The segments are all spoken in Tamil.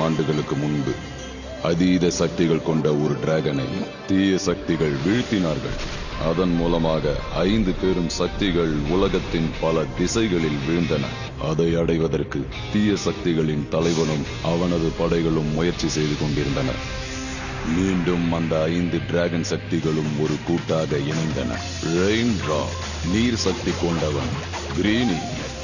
ஆண்டுகளுக்கு முன்பு அதீத சக்திகள் கொண்ட ஒரு டிராகனை தீய சக்திகள் வீழ்த்தினார்கள். அதன் மூலமாக 5 பெரும் சக்திகள் உலகத்தின் பல திசைகளில் வீழ்ந்தன. அதை அடைவதற்கு தீய சக்திகளின் தலைவனும் அவனது படைகளும் முயற்சி செய்து கொண்டிருந்தனர். மீண்டும் அந்த 5 டிராகன் சக்திகளும் ஒரு கூட்டாக இணைந்தன. ரெயின் டிராப் நீர் சக்தி கொண்டவன், கிரீனி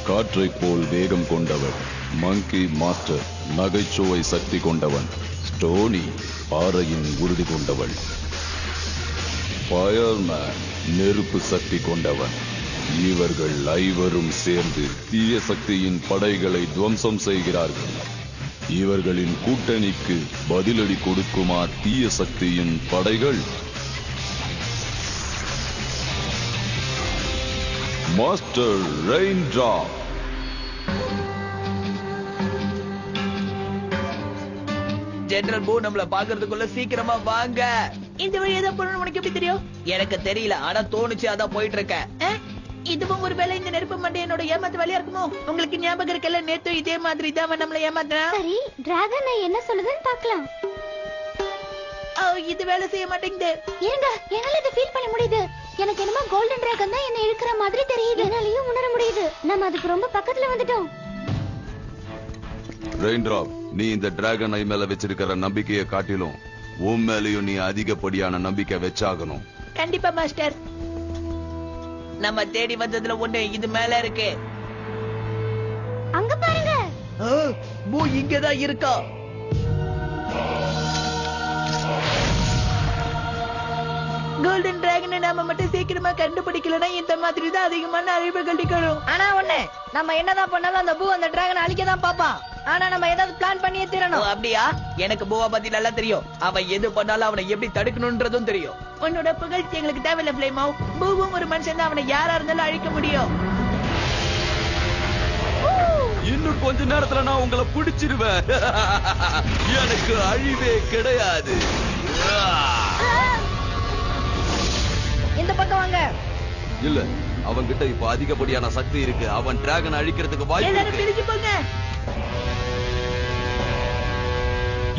காற்றை போல் வேகம் கொண்டவன், மங்கி மாஸ்டர் நகைச்சுவை சக்தி கொண்டவன், ஸ்டோனி பாறையின் உறுதி கொண்டவன், ஃபயர்மேன் நெருப்பு சக்தி கொண்டவன். இவர்கள் ஐவரும் சேர்ந்து தீய சக்தியின் படைகளை துவம்சம் செய்கிறார்கள். இவர்களின் கூட்டணிக்கு பதிலடி கொடுக்குமா தீய சக்தியின் படைகள்? Master rain drop. ஜெனரல் பூ நம்மள பாக்குறதுக்குள்ள சீக்கிரமா வாங்க. இந்த வழியா தான் போறோம்னு உனக்கு எப்படி தெரியும்? எனக்கு தெரியல, ஆனா தோணுச்சு, அதான் போயிட்டு இருக்கேன். இதுவும் ஒருவேளை இந்த நெருப்பு மண்டை என்னோட ஏமாத்து வேலையா இருக்குமோ? உங்களுக்கு ஞாபகம் இருக்கல, நேத்து இதே மாதிரி தான் அவன் நம்மள ஏமாத்தினா. சரி, டிராகன் என்ன சொல்லுதுன்னு பார்க்கலாம். இது வேலை செய்ய மாட்டேங்குது. ஏங்க, என்னால இதை ஃபீல் பண்ண முடியுது. எனக்கு என்னமோ கோல்டன் டிராகன் தான் என்ன இழுக்கிற மாதிரி தெரியுது. என்னாலயும் உணர முடியுது. நம்ம அதுக்கு ரொம்ப பக்கத்துல வந்துட்டோம். ரெயின் டிராப், நீ இந்த டிராகன் ஐ மேல வச்சிருக்கிற நம்பிக்கையை காட்டிலும் உன் மேலையும் நீ அதிகப்படியான நம்பிக்கை வச்சாகணும். கண்டிப்பா மாஸ்டர். நம்ம தேடி வந்ததுல ஒண்ணு இது மேல இருக்கு. அங்க பாருங்க. பூ இங்கதான் இருக்கா. கோல்டன் டிராகனை நாம மட்டும் சீக்கிரமா கண்டுபிடிக்கலன்னா இந்த மாதிரி தான் அதிகமான அழிவுகள் நிகழும். ஆனா ஒண்ணு, நம்ம என்னதான் பண்ணாலும் அந்த பூ அந்த டிராகனை அழிக்கதான் பாப்பான். ஆனா நம்ம ஏதாவது பிளான் பண்ணியே தீரணும். அப்படியா? எனக்கு பூவை பத்தி நல்லா தெரியும். அவன் எது பண்ணாலும் அவனை எப்படி தடுக்கணும்ன்றதும் தெரியும். உன்னோட புகழ்ச்சி எங்களுக்கு தேவையில்ல பிளேமோ. பூவும் ஒரு மனுஷன் தான், அவனை யாரா இருந்தாலும் அழிக்க முடியும். இன்னும் கொஞ்ச நேரத்துல நான் உங்களை பிடிச்சிருவேன். எனக்கு அழிவே கிடையாது. இந்த பக்கம் வாங்க. இல்ல, அவன் கிட்ட இப்ப அதிகப்படியான சக்தி இருக்கு. அவன் டிராகன் அழிக்கிறதுக்கு வாய்ப்பு எல்லாரும் பிரிஞ்சு போங்க.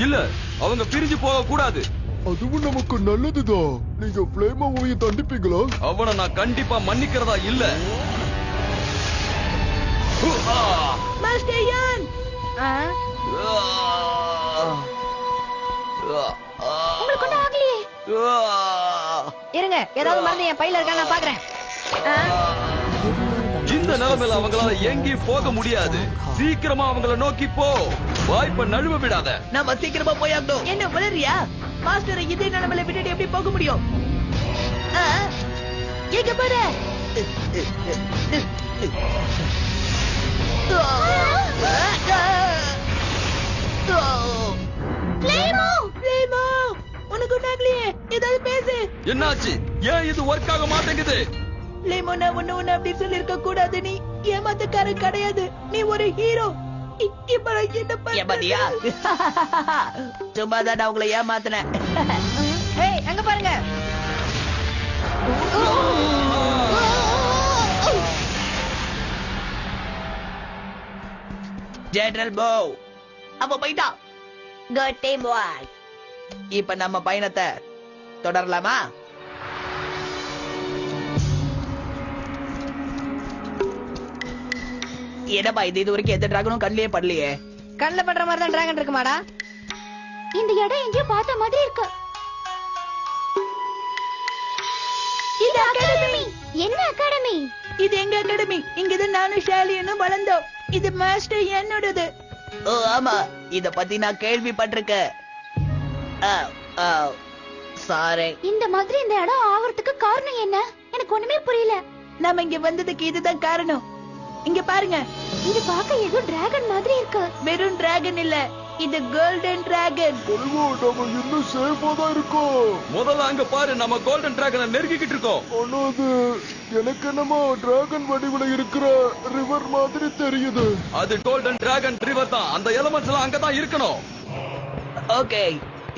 இல்ல, அவங்க பிரிஞ்சு போக கூடாது. அதுவும் நமக்கு நல்லதுதான். நீங்க பிளேமாவை தண்டிப்பீங்களா? அவனை நான் கண்டிப்பா மன்னிக்கிறதா இல்ல. மாஸ்டர் யான், உங்களுக்கு ஒன்றும் ஆகலையே. இருங்க, ஏதாவது மருந்து என் பையில இருக்கா நான் பாக்குறேன். இந்த நிலைமையில அவங்களால எங்கேயும் போக முடியாது. சீக்கிரமா அவங்கள நோக்கி போ. வாய்ப்பை நழுவ விடாத. நம்ம சீக்கிரமா போயாகணும். என்ன வளரியா? மாஸ்டரை இதே நிலைமையில விட்டுட்டு எப்படி போக முடியும்? எங்க பாரு. உனக்கு ஒண்ணாகலையே, ஏதாவது பேசு. என்னாச்சு? ஏன் இது ஒர்க் ஆக மாட்டேங்குது? லேமோ, நான் ஒண்ணு அப்படி சொல்லி இருக்க கூடாது. நீ ஏமாத்தக்காரன் கிடையாது, நீ ஒரு ஹீரோ. இப்ப என்ன ஏமாத்தியா? சும்மாதான் நான் உங்களை ஏமாத்தினேன். ஏய், அங்க பாருங்க. ஜெனரல் போ, அவ போயிட்டா. Good team work. இப்ப நம்ம பயணத்தை தொடரலாமா? என்னப்பா இது வரைக்கும் எந்த டிராகனும் கண்ணிலே படலையே. கண்ணுல பண்ற மாதிரி தான் டிராகன் இருக்குமாடா? இந்த இடம் எங்கேயோ பார்த்த மாதிரி இருக்கு. இது அகாடமி. என்ன அகாடமி? இது எங்க அகாடமி. இங்கதான் நானும் ஷாலியனும் வளர்ந்தோம். இது மாஸ்டர் என்னோடது. ஓ ஆமா, இத பத்தி நான் கேள்விப்பட்டிருக்கேன். சாரி. இந்த மாதிரி இந்த இடம் ஆவறதுக்கு காரணம் என்ன? எனக்கு ஒண்ணுமே புரியல. நாம இங்க வந்ததுக்கு இதுதான் காரணம். இங்க பாருங்க, இது பார்க்க ஏதோ டிராகன் மாதிரி இருக்கு. வெறும் டிராகன் இல்ல, இது கோல்டன் டிராகன். நம்ம இன்னும் சேஃபா தான் இருக்கோம். முதல்ல அங்க பாரு, நம்ம கோல்டன் டிராகனை நெருங்கிக்கிட்டு இருக்கோம். ஆனா அது எனக்கு என்னமோ டிராகன் வடிவுல இருக்கிற ரிவர் மாதிரி தெரியுது. அது கோல்டன் டிராகன் ரிவர் தான். அந்த எலமெண்ட்ஸ் எல்லாம் அங்கதான் இருக்கணும். ஓகே,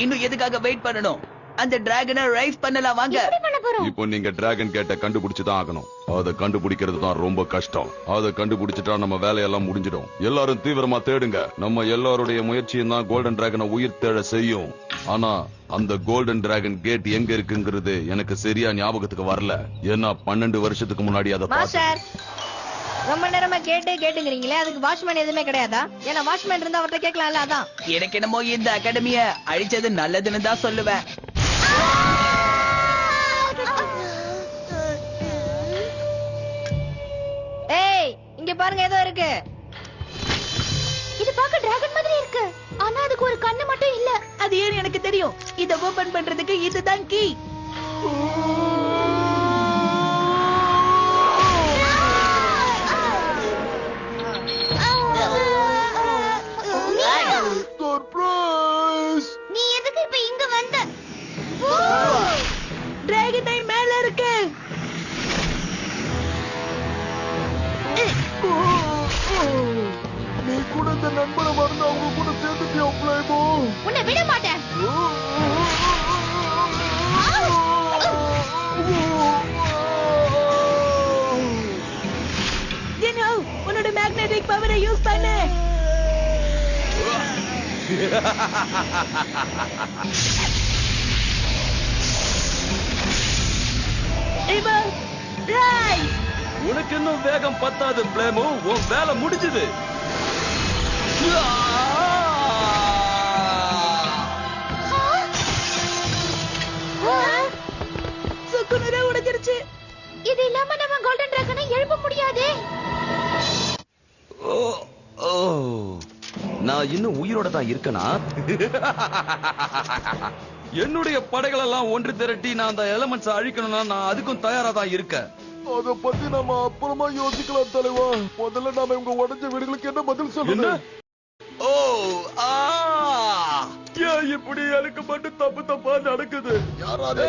இன்னும் எதுக்காக வெயிட் பண்ணணும்? அந்த டிராகனை ரைஸ் பண்ணலாம் வாங்க. எப்படி பண்ண போறோம்? இப்போ நீங்க டிராகன் கேட்ட கண்டுபிடிச்சுதான் ஆகணும். அதை கண்டுபிடிக்கிறது தான் ரொம்ப கஷ்டம். அதை கண்டுபிடிச்சிட்டா நம்ம வேலையெல்லாம் முடிஞ்சிடும். எல்லாரும் தீவிரமா தேடுங்க. நம்ம எல்லாருடைய முயற்சியும் தான் கோல்டன் டிராகனை உயிர் தேட செய்யும். ஆனா அந்த கோல்டன் டிராகன் கேட் எங்க இருக்குங்கிறது எனக்கு சரியா ஞாபகத்துக்கு வரல. ஏன்னா 12 வருஷத்துக்கு முன்னாடி அதை மாஸ்டர் ரொம்ப நேரமா கேட்டுங்கிறீங்களே, அதுக்கு வாட்ச்மேன் எதுவுமே கிடையாதா? ஏன்னா வாட்ச்மேன் இருந்தா அவர்கிட்ட கேட்கலாம்ல. அதான் எனக்கு என்னமோ இந்த அகாடமிய அழிச்சது நல்லதுன்னு தான் சொல்லுவேன். ஏய் இங்க பாருங்க, ஏதோ இருக்கு. இது பார்க்க டிராகன் மாதிரி இருக்கு. ஆனா அதுக்கு ஒரு கண்ணு மட்டும் இல்ல. அது ஏன் எனக்கு தெரியும். இத ஓபன் பண்றதுக்கு இதுதான் கீ. சர்ப்ரைஸ்! நீ எதுக்கு இப்ப இங்க வந்த? டிராகன் ஐ மேல இருக்கு. நீ கூட இந்த நண்பனை மறந்து அவங்க கூட சேர்ந்துட்டியா பிளேமோ? உன்னை விட மாட்டேன். ஜினோ, உன்னோட மேக்னெட்டிக் பவரை யூஸ் பண்ணு. River rice. உனக்கு இன்னும் வேகம் பத்தாது பிளேமோ. உன் வேலை முடிஞ்சது. சுக்குநூறா உடைஞ்சிருச்சு. இது இல்லாம நம்ம கோல்டன் டிராகனை எழுப்ப முடியாதே. நான் இன்னும் உயிரோட தான் இருக்கனா? என்னுடைய படைகள் எல்லாம் ஒன்று திரட்டி நான் அந்த எலமெண்ட்ஸ் அழிக்கணும்னா நான் அதுக்கும் தயாரா தான் இருக்கேன். அத பத்தி நாம அப்புறமா யோசிக்கலாம் தலைவா. முதல்ல நாம இவங்க உடைஞ்ச வீடுகளுக்கு என்ன பதில் சொல்லணும்? ஓ ஆ இப்படி எனக்கு மட்டும் தப்பு தப்பா நடக்குது. யாராவது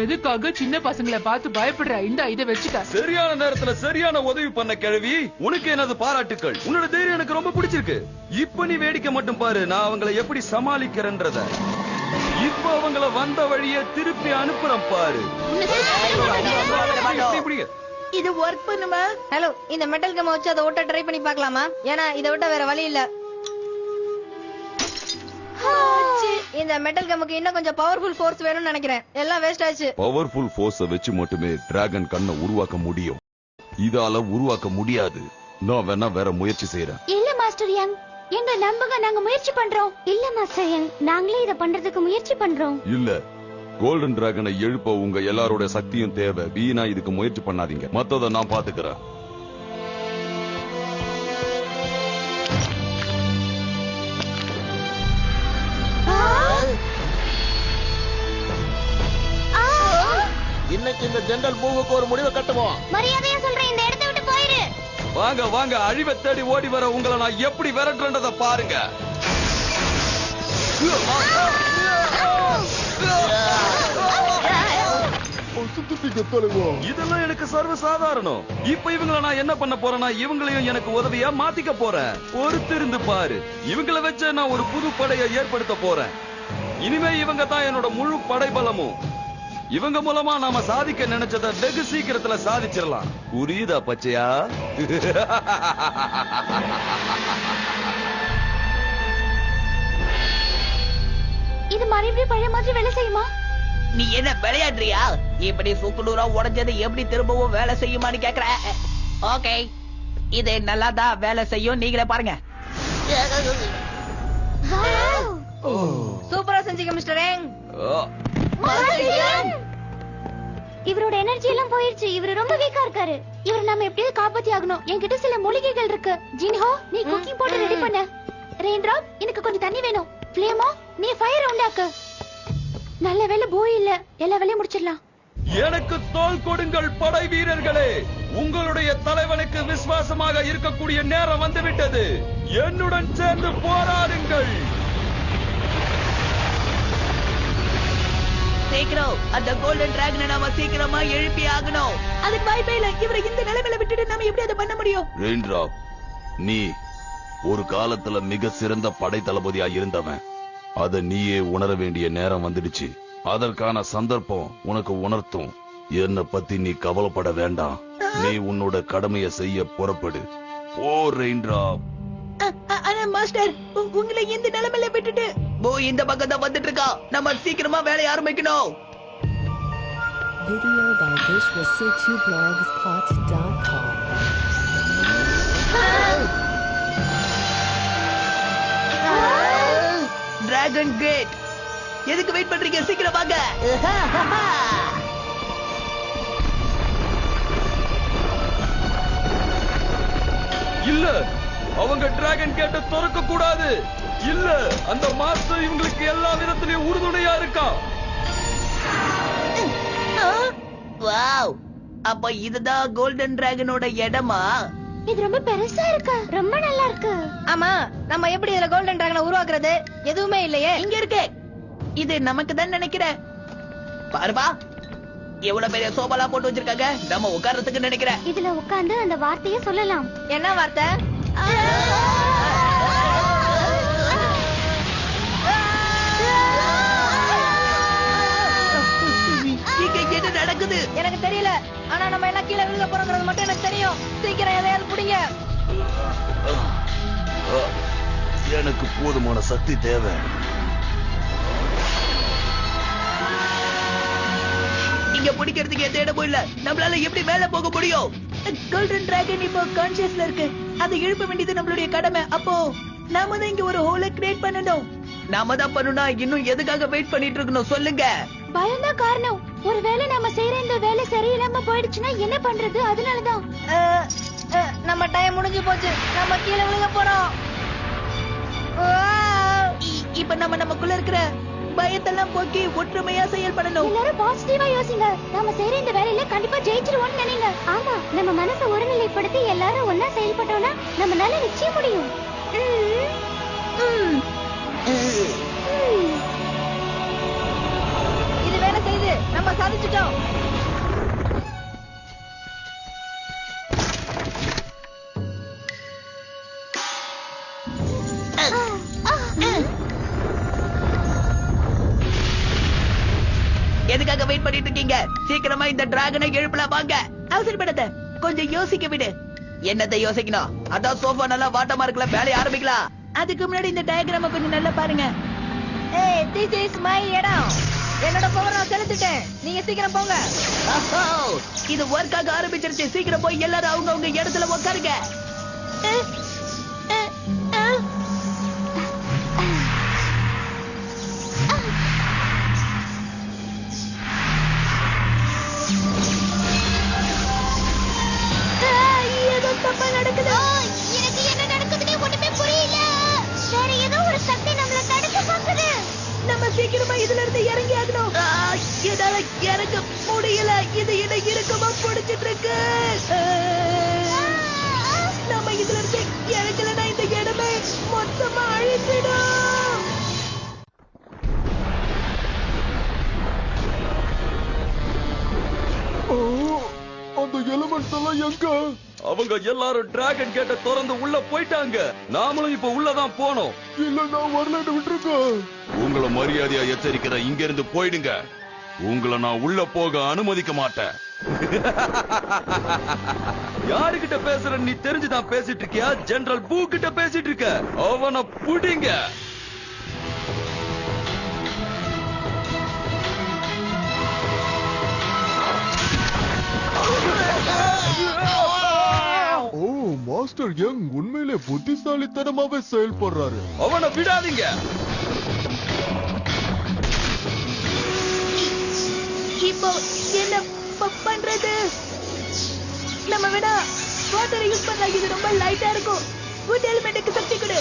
எதுக்காக சின்ன பசங்களை பார்த்து பயப்படுற? இதை வச்சுக்க. சரியான நேரத்துல சரியான உதவி பண்ண கிழவி, உனக்கு எனது பாராட்டுக்கள். உன்னோட தைரியம் எனக்கு ரொம்ப பிடிச்சிருக்கு. இப்ப நீ வேடிக்கை மட்டும் பாரு, நான் அவங்களை எப்படி சமாளிக்கிறேன்றத. இப்ப அவங்கள வந்த வழியே திருப்பி அனுப்புறேன் பாரு. இது ஒர்க் பண்ணுமா? ஹலோ, இந்த மெட்டல் கம் வச்சு அதை ஓட்ட ட்ரை பண்ணி பார்க்கலாமா? ஏன்னா இதை விட்ட வேற வழி இல்ல. இந்த மெட்டல் கம்முக்கு இன்னும் கொஞ்சம் பவர்ஃபுல் ஃபோர்ஸ் வேணும்னு நினைக்கிறேன். எல்லாம் வேஸ்ட் ஆச்சு. பவர்ஃபுல் ஃபோர்ஸ வச்சு மட்டுமே டிராகன் கண்ணை உருவாக்க முடியும். இதால உருவாக்க முடியாது. நான் வேற முயற்சி செய்யறேன். இல்ல மாஸ்டர் யங், எங்க நம்புங்க, நாங்க முயற்சி பண்றோம். இல்ல மாஸ்டர் யங், நாங்களே இத பண்றதுக்கு முயற்சி பண்றோம். இல்ல, கோல்டன் டிராகனை எழுப்ப உங்க எல்லாரோட சக்தியும் தேவை. வீணா இதுக்கு முயற்சி பண்ணாதீங்க. மத்தத நான் பாத்துக்கிறேன். இன்னைக்கு இந்த ஜெனரல் மூவுக்கு ஒரு முடிவை கட்டுவோம். மரியாதையா சொல்றேன், இந்த இடத்தை விட்டு போயிரு. வாங்க வாங்க, அழிவை தேடி ஓடி வர உங்களை நான் எப்படி விரட்டுறத பாருங்க. இதெல்லாம் எனக்கு சர்வ சாதாரணம். இப்ப இவங்களை நான் என்ன பண்ண போறேன்னா, இவங்களையும் எனக்கு உதவியா மாத்திக்க போறேன். பொறுத்திருந்து பாரு. இவங்களை வச்சு நான் ஒரு புது படையை ஏற்படுத்த போறேன். இனிமே இவங்க தான் என்னோட முழு படைபலமும். இவங்க மூலமா நாம சாதிக்க நினைச்சத வெகு சீக்கிரத்துல சாதிச்சிடலாம். புரியுதா பச்சையா? இது மறுபடியும் பழைய மாதிரி வேலை செய்யுமா? நீ என்ன விளையாடுறியா? இப்படி சுக்குநூறா உடைஞ்சது எப்படி திரும்பவும் வேலை செய்யுமான்னு கேக்குற? ஓகே, இது நல்லாதான் வேலை செய்யும். நீங்களே பாருங்க. சூப்பரா செஞ்சீங்க மிஸ்டர் யங். இவரோட எனர்ஜி எல்லாம் போயிருச்சு. இவரு ரொம்ப வீக்கா இருக்காரு. இவரை நாம எப்படியாவது காப்பாத்தி ஆகணும். என்கிட்ட சில மூலிகைகள் இருக்கு. ஜின்ஹோ, நீ குக்கிங் போட்டு ரெடி பண்ண. ரெயின்ட்ராப், எனக்கு கொஞ்சம் தண்ணி வேணும். ஃப்ளேமோ, நீ ஃபயர் உண்டாக்கு. நல்ல வேலை போய் இல்ல, எல்லா வேலையும் முடிச்சிடலாம். எனக்கு தோள் கொடுங்கள் படை வீரர்களே. உங்களுடைய தலைவனுக்கு விசுவாசமாக இருக்கக்கூடிய நேரம் வந்துவிட்டது. என்னுடன் சேர்ந்து போராடுங்கள். சீக்கிரம் அந்த கோல்டன் டிராகனை நாம சீக்கிரமா எழுப்பி ஆகணும். அதுக்கு வாய்ப்பே இல்ல. இவரை இந்த நிலைமையில விட்டுட்டு நாம எப்படி அதை பண்ண முடியும்? ரெயின்ட்ராப், நீ ஒரு காலத்துல மிக சிறந்த படை தளபதியா இருந்தவன். அத நீயே உணர வேண்டிய நேரம் வந்துடுச்சு. அதற்கான சந்தர்ப்பம் உனக்கு உணர்த்தும். என்ன பத்தி நீ கவலைப்பட வேண்டாம். நீ உன்னோட கடமையை செய்ய புறப்படு. ஓ ரெயின்டிராப். ஆனா மாஸ்டர், உங்களை இந்த நிலைமையில விட்டுட்டு இந்த பக்கம் தான் வந்துட்டு இருக்கா. நம்ம சீக்கிரமா வேலையை ஆரம்பிக்கணும். Video by vishwasitublogsplot.com. Dragon cat. எதுக்கு வெயிட் பண்றீங்க? சீக்கிரம் வாங்க. இல்ல, அவங்க டிராகன் கேட்ட திறக்க கூடாது. இல்ல, அந்த மாஸ்டர் இவங்களுக்கு எல்லா விதத்திலயும் உறுதுணையா இருக்கா. வாவ், அப்ப இதுதான் கோல்டன் டிராகனோட இடமா? இது ரொம்ப பெருசா இருக்கு, ரொம்ப நல்லா இருக்கு. ஆமா, நம்ம எப்படி இதுல கோல்டன் டிராகனை உருவாக்குறது? எதுவுமே இல்லையே. இங்க இருக்கு. இது நமக்கு தான் நினைக்கிறேன். பாருப்பா, எவ்வளவு பெரிய சோபாலா போட்டு வச்சிருக்காங்க. நம்ம உட்கார்றதுக்கு நினைக்கிறேன். இதுல உட்கார்ந்து அந்த வார்த்தையை சொல்லலாம். என்ன வார்த்தை? இங்க என்ன நடக்குது? எனக்கு தெரியல. ஆனா நம்ம எல்லாம் கீழே விழுக போறோங்கிறது மட்டும் எனக்கு தெரியும். சீக்கிரம் எதையாவது புடிங்க. எனக்கு போதுமான சக்தி தேவை. இங்க பிடிக்கிறதுக்கு எந்த இடமும் இல்ல. நம்மளால எப்படி மேல போக முடியும்? கோல்டன் டிராகன் இப்போ கான்சியஸ்ல இருக்கு. அதை எழுப்ப வேண்டியது நம்மளுடைய கடமை. அப்போ நாம தான் இங்க ஒரு ஹோலை கிரியேட் பண்ணணும். நாம தான் பண்ணணும்னா இன்னும் எதுக்காக வெயிட் பண்ணிட்டு இருக்கணும்? சொல்லுங்க. பயம்தான் காரணம். ஒருவேளை நம்ம செய்யற இந்த வேலை சரியில்லாம போயிடுச்சுன்னா என்ன பண்றது? அதனாலதான் நம்ம டைம் முடிஞ்சு போச்சு. நம்ம கீழே விழுக போறோம். இப்ப நம்ம நமக்குள்ள இருக்கிற பயத்தெல்லாம் போக்கி ஒற்றுமையா செயல்படணும். எல்லாரும் பாசிட்டிவா யோசிங்க. நாம செய்யற இந்த வேலையில கண்டிப்பா ஜெயிச்சிருவோம்னு நினைங்க. ஆமா, நம்ம மனசை ஒருநிலைப்படுத்தி எல்லாரும் ஒன்னா செயல்பட்டோம்னா நம்மளால நிச்சயம் முடியும். இது வேலை செய்து நம்ம சாதிச்சிட்டோம். எதுக்காக வெயிட் பண்ணிட்டு இருக்கீங்க? சீக்கிரமா இந்த டிராகனை எழுப்பலாம் வாங்க. அவசரப்படாத, கொஞ்சம் யோசிக்க விடு. என்னத்தை யோசிக்கணும்? அதான் சோஃபா நல்லா வாட்டமா இருக்குல்ல, வேலையை ஆரம்பிக்கலாம். அதுக்கு முன்னாடி இந்த டயக்ராம கொஞ்சம் நல்லா பாருங்க. திஸ் இஸ் மை இடம். என்னோட பவர் நான் செலுத்திட்டேன். நீங்க சீக்கிரம் போங்க. இது ஒர்க் ஆக ஆரம்பிச்சிருச்சு. சீக்கிரம் போய் எல்லாரும் அவங்க இடத்துல உட்காருங்க. ஏதோ தப்பா நடக்குது. எனக்கு என்ன நடக்குதுன்னு ஒண்ணுமே புரியல. வேற ஏதோ ஒரு சக்தி நம்மள தடுக்க பாக்குது. நம்ம சீக்கிரமா இதுல இருந்து இறங்கி ஆகணும். என்னால இறங்க முடியல. இது என்ன இறுக்கமா பிடிச்சிட்டு இருக்கு. நம்ம இதுல இருந்து இறங்கலன்னா இந்த இடமே மொத்தமா அழிஞ்சிடும். அந்த எலிமெண்ட்ஸ் எல்லாம் எங்க? அவங்க எல்லாரும் டிராகன் கேட்ட திறந்து உள்ள போயிட்டாங்க. நாமளும் இப்ப உள்ளதான் போனோம். இல்ல, நான் வரலன்னு விட்டுருக்க. உங்களை மரியாதையா எச்சரிக்கிற, இங்க இருந்து போயிடுங்க. உங்களை நான் உள்ள போக அனுமதிக்க மாட்டேன். யாருகிட்ட பேசுற நீ தெரிஞ்சுதான் பேசிட்டு இருக்கியா? ஜெனரல் பூ கிட்ட பேசிட்டு இருக்க. அவனை புடிங்க. ஓ, மாஸ்டர் யங் உண்மையிலே புத்திசாலித்தனமாவே செயல்படுறாரு. அவனை விடாதீங்க. இப்போ என்ன பண்றது? நம்ம வேணா வாட்டரை யூஸ் பண்ணலாம். இது ரொம்ப லைட்டா இருக்கும். வுட் எலிமெண்ட்டுக்கு சக்தி கொடு.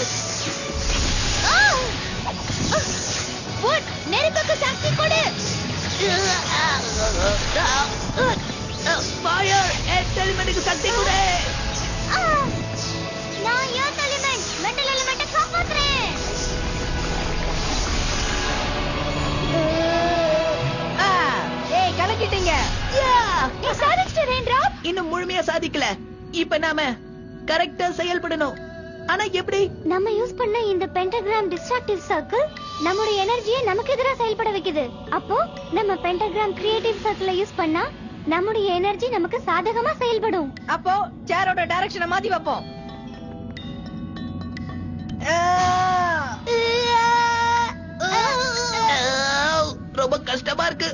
வுட் நெருப்புக்கு சக்தி கொடு. ஃபயர் எலிமெண்ட்டுக்கு சக்தி கொடு. நான் எர்த் எலிமெண்ட் மெட்டல் எலிமெண்ட்டை காப்பாத்துறேன். ஏய், கலக்கிட்டீங்க. நீ சாதிச்சிட்ட ரெயின்டிராப். இன்னும் முழுமையா சாதிக்கல. இப்ப நாம கரெக்டா செயல்படணும். ஆனா எப்படி? நம்ம யூஸ் பண்ண இந்த பென்டகிராம் டிஸ்ட்ரக்டிவ் சர்க்கிள் நம்மளுடைய எனர்ஜியை நமக்கு எதிராக செயல்பட வைக்குது. அப்போ நம்ம பென்டகிராம் கிரியேட்டிவ் சர்க்கிளை யூஸ் பண்ணா நம்மளுடைய எனர்ஜி நமக்கு சாதகமா செயல்படும். அப்போ சேரோட டைரக்ஷனை மாத்தி வைப்போம். ரொம்ப கஷ்டமா இருக்கு.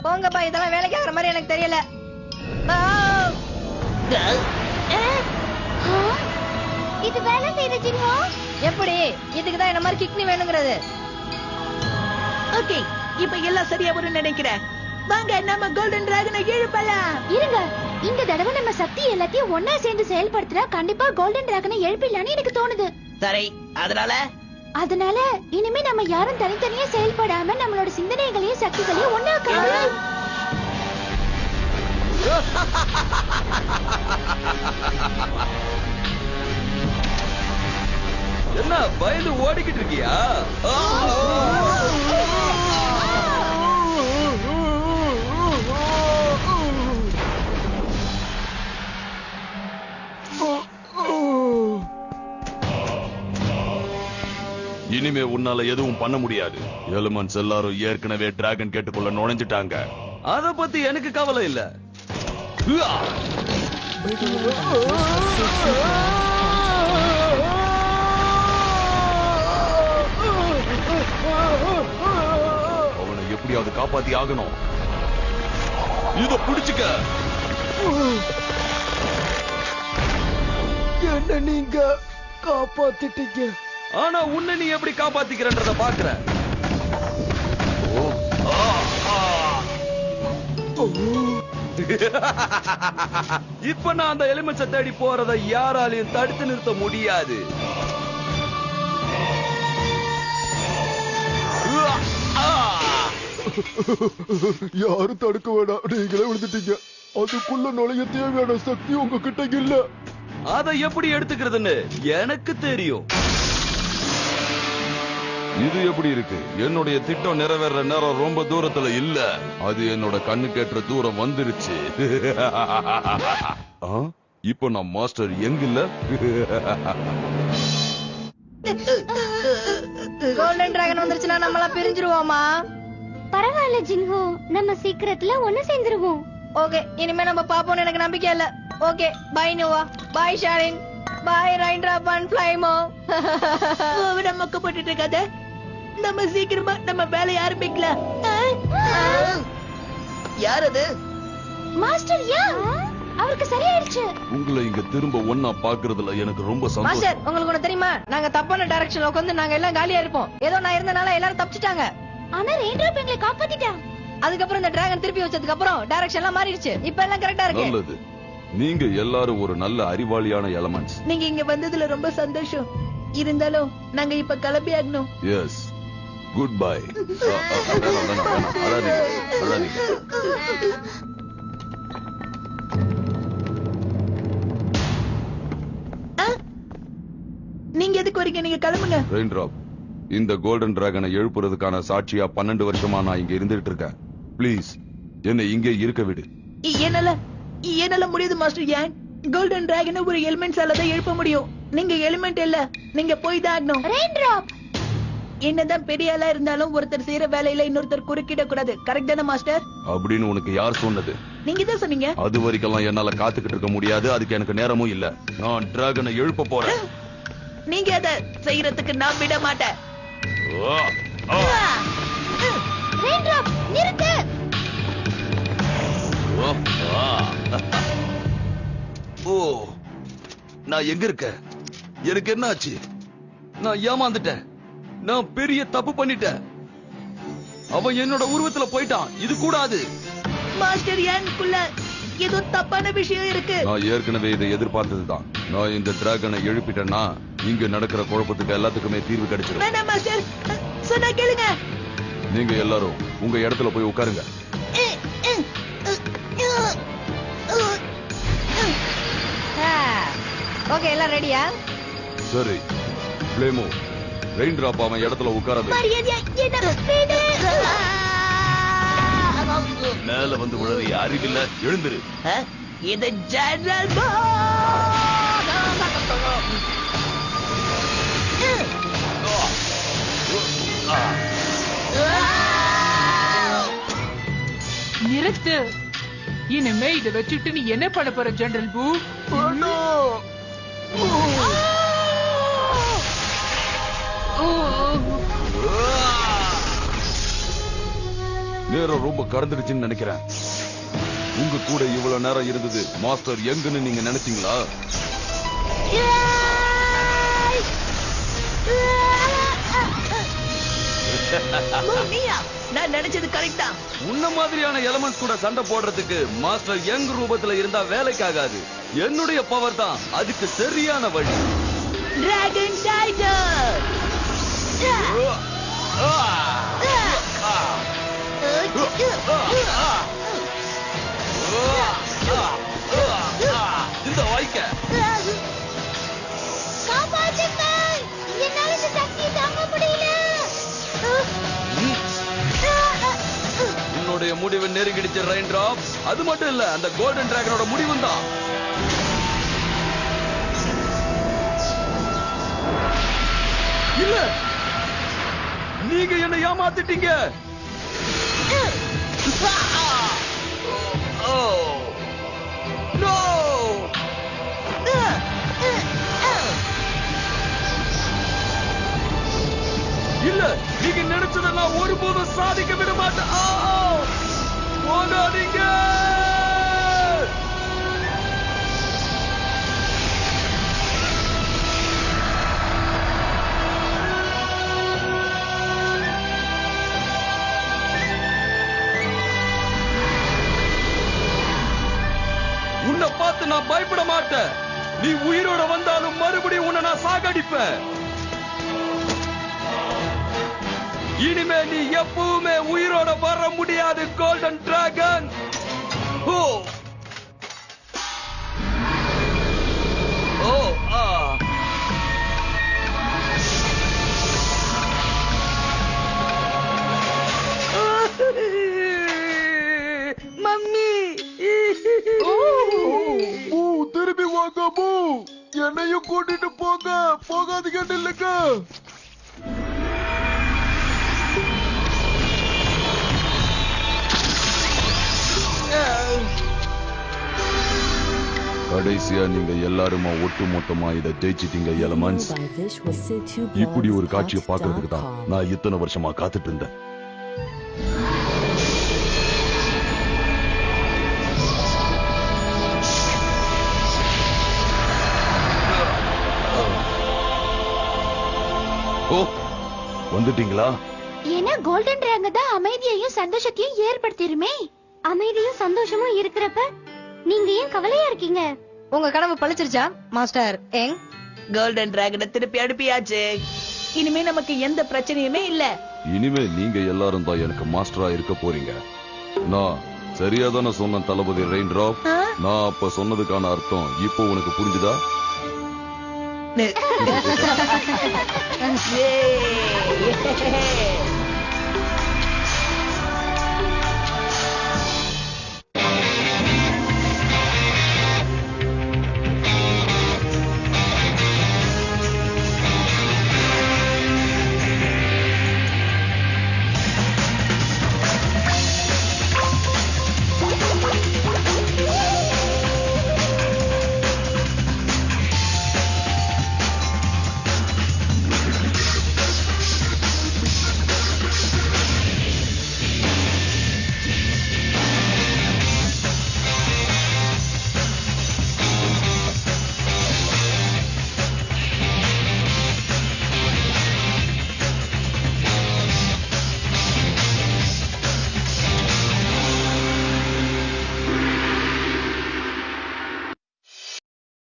போங்கப்பா, இதெல்லாம் வேலைக்கு ஆகிற மாதிரி எனக்கு தெரியல. இது வேலை செய்யுது ஜின்ஹோ. எப்படி? இதுக்குதான் என்ன மாதிரி கிக்னி வேணுங்கிறது. ஓகே, இப்ப எல்லாம் சரியா வரும்னு நினைக்கிறேன். வாங்க நம்ம கோல்டன் டிராகனை எழுப்பலாம். இருங்க, இந்த தடவை நம்ம சக்தி எல்லாத்தையும் ஒன்னா சேர்ந்து செயல்படுத்தினா கண்டிப்பா கோல்டன் டிராகனை எழுப்பிடலான்னு எனக்கு தோணுது. சரி, அதனால இனிமே நம்ம யாரும் தனித்தனியா செயல்படாம நம்மளோட சிந்தனைகளையும் சக்திகளையும் ஒன்னாக்கலாம். என்ன பயந்து ஓடிக்கிட்டு இருக்கியா? இனிமே உன்னால எதுவும் பண்ண முடியாது. எலிமெண்ட்ஸ் எல்லாரும் ஏற்கனவே டிராகன் கேட்டுக்குள்ள நுழைஞ்சிட்டாங்க. அத பத்தி எனக்கு கவலை இல்ல. அவனை எப்படியாவது காப்பாத்தி ஆகணும். இத புடிச்சுக்க. என்ன நீங்க காப்பாத்திட்டீங்க. ஆனா உன்னை நீ எப்படி காப்பாத்திக்கிறன்றத பாக்குற. இப்ப நான் அந்த எலிமெண்ட்ஸை தேடி போறதை யாராலையும் தடுத்து நிறுத்த முடியாது. யாரும் தடுக்க வேணாம், நீங்களே விழுந்துட்டீங்க. அதுக்குள்ள நுழைய தேவையான சக்தி உங்ககிட்ட இல்ல. அதை எப்படி எடுத்துக்கிறதுன்னு எனக்கு தெரியும். இது எப்படி இருக்கு? என்னுடைய திட்டம் நிறைவேற நேரம் ரொம்ப தூரத்துல இல்ல. அது என்னோட கண்ணுக்கேற்ற தூரம் வந்துருச்சு. இப்ப நான் மாஸ்டர் எங்க இல்ல. கோல்டன் டிராகன் வந்துருச்சுன்னா நம்மளாம் பிரிஞ்சிருவோமா? பரவாயில்ல ஜின்ஹோ, நம்ம சீக்கிரத்துல ஒண்ணு சேர்ந்துருவோம். ஓகே, இனிமே நம்ம பாப்போம்னு எனக்கு நம்பிக்கை இல்ல. Okay, bye Nova, bye Sharin, bye Raindrop and Flymo. நமக்கு போட்டுட்டு இருக்காத. நம்ம சீக்கிரமா நம்ம வேலையை ஆரம்பிக்கலாம். யார் அது? மாஸ்டர் யா, அவருக்கு சரியாயிடுச்சு. உங்களை இங்க திரும்ப ஒன்னா பாக்குறதுல எனக்கு ரொம்ப சந்தோஷம். மாஸ்டர், உங்களுக்கு ஒண்ணு தெரியுமா? நாங்க தப்பான டைரக்ஷன்ல உட்கார்ந்து நாங்க எல்லாம் காலியா இருப்போம். ஏதோ நான் இருந்தனால எல்லாரும் தப்பிச்சிட்டாங்க. ஆனா ரெயின்ட்ராப் எங்களை காப்பாத்திட்டா. அதுக்கப்புறம் இந்த டிராகன் திருப்பி வச்சதுக்கு அப்புறம் டைரக்ஷன் எல்லாம் மாறிடுச்சு. இப்ப எல்லாம் கரெக்டா இருக்கு. நல்லது. நீங்க எல்லாரும் ஒரு நல்ல அறிவாளியான எலமெண்ட்ஸ். நீங்க இங்க வந்ததுல ரொம்ப சந்தோஷம். இருந்தாலும் நாங்க இப்ப கிளம்பி ஆகணும். Yes, good bye. நீங்க எதுக்கு வரீங்க? நீங்க கிளம்புங்க. ரெயின்ட்ராப், இந்த கோல்டன் டிராகனை எழுப்புறதுக்கான சாட்சியா 12 வருஷமா நான் இங்க இருந்துட்டு இருக்கேன். ப்ளீஸ் என்னை இங்கே இருக்க விடு. என்னால முடியுது மாஸ்டர் யான். கோல்டன் டிராகனை ஒரு எலிமெண்ட்ஸால தான் எழுப்ப முடியும். நீங்க எலிமெண்ட் இல்ல, நீங்க போய் தான் ஆகணும். ரெயின்ட்ராப், என்னதான் பெரிய ஆளா இருந்தாலும் ஒருத்தர் செய்யற வேலையில இன்னொருத்தர் குறுக்கிட கூடாது. கரெக்ட் தானே மாஸ்டர்? அப்படின்னு உனக்கு யார் சொன்னது? நீங்க தான் சொன்னீங்க. அது வரைக்கும் என்னால காத்துக்கிட்டு இருக்க முடியாது. அதுக்கு எனக்கு நேரமும் இல்ல. நான் டிராகனை எழுப்ப போறேன். நீங்க அதை செய்யறதுக்கு நான் விட மாட்டேன். ரெயின்ட்ராப் நிறுத்து. ஓ, நான் எங்க இருக்கேன்? எனக்கு என்ன ஆச்சு? நான் ஏமாந்துட்டேன். நான் பெரிய தப்பு பண்ணிட்டேன். அவன் என்னோட உருவத்துல போயிட்டான். இது கூடாது. மாஸ்டர் யானுக்குள்ள ஏதோ தப்பான விஷயம் இருக்கு. நான் ஏற்கனவே இதை எதிர்பார்த்ததுதான். நான் இந்த டிராகனை எழுப்பிட்டேன்னா இங்க நடக்கிற குழப்பத்துக்கு எல்லாத்துக்குமே தீர்வு கிடைச்சிடும். வேணாம் மாஸ்டர், சொன்னா கேளுங்க. நீங்க எல்லாரும் உங்க இடத்துல போய் உட்காருங்க. ஓகே, எல்லாம் ரெடியா? சரி, ஃப்ளேமோ, ரெயின்ட்ராப் அவன் இடத்துல உட்காரது. மேல வந்து உழறிய அறிவில்ல, எழுந்துரு. இது ஜெனரல் பாஸ். நிறுத்து. இனிமே இதை வச்சுட்டு நீ என்ன பண்ண போற ஜெனரல் பூ? நேரம் ரொம்ப கடந்துடுச்சுன்னு நினைக்கிறேன். உங்க கூட இவ்வளவு நேரம் இருந்தது மாஸ்டர் எங்கன்னு நீங்க நினைச்சீங்களா? நீயா? நான் நினைச்சது கரெக்ட் தான். உன்ன மாதிரியான எலமெண்ட்ஸ் கூட சண்டை போடுறதுக்கு மாஸ்டர் யங் ரூபத்துல இருந்தா வேலைக்காகாது. என்னுடைய பவர் தான் அதுக்கு சரியான வழி. Dragon tiger. இந்த வாய்க்க காப்பாற்றுங்கள், என்னால இந்த சக்தியை தாங்க முடியல. உன்னுடைய முடிவு நெருங்கிடுச்சு ரெயின் டிராப். அது மட்டும் இல்ல, அந்த கோல்டன் டிராகனோட முடிவும் தான். இல்ல, நீங்க என்ன ஏமாத்திட்டீங்க. இல்ல, நீங்க நினைச்சதை நான் ஒருபோதும் சாதிக்க விட மாட்டேன். போகாதீங்க. உன்னை பார்த்து நான் பயப்பட மாட்டேன். நீ உயிரோட வந்தாலும் மறுபடியும் உன்னை நான் சாகடிப்பேன். இனிமே நீ எப்பவுமே உயிரோட வர முடியாது கோல்டன் டிராகன். மம்மி, திரும்பி வாங்க பூ. என்னையும் கூட்டிட்டு போங்க. போகாதீங்கன்னு இல்லைங்க. கடைசியா நீங்க எல்லாருமா ஒட்டுமொத்தமா இதை ஜெயிச்சிட்டீங்க எலமெண்ட்ஸ். இப்படி ஒரு காட்சியை பார்க்கறதுக்கு தான் நான் இத்தனை வருஷமா காத்துட்டு இருந்தேன். ஓ, வந்துட்டீங்களா? ஏன்னா கோல்டன் டிராகன் தான் அமைதியையும் சந்தோஷத்தையும் ஏற்படுத்திருமே. அமைதியும் சந்தோஷமும் இருக்கிறப்ப நீங்க ஏன் கவலையா இருக்கீங்க? உங்க கனவு பழிச்சிருச்சா மாஸ்டர் யங்? கோல்டன் டிராகனை திருப்பி அனுப்பியாச்சு. இனிமே நமக்கு எந்த பிரச்சனையுமே இல்ல. இனிமே நீங்க எல்லாரும் தான் எனக்கு மாஸ்டரா இருக்க போறீங்க. நான் சரியா தானே சொன்ன தளபதி ரெயின் டிராப்? நான் அப்ப சொன்னதுக்கான அர்த்தம் இப்போ உனக்கு புரிஞ்சுதா? Yay!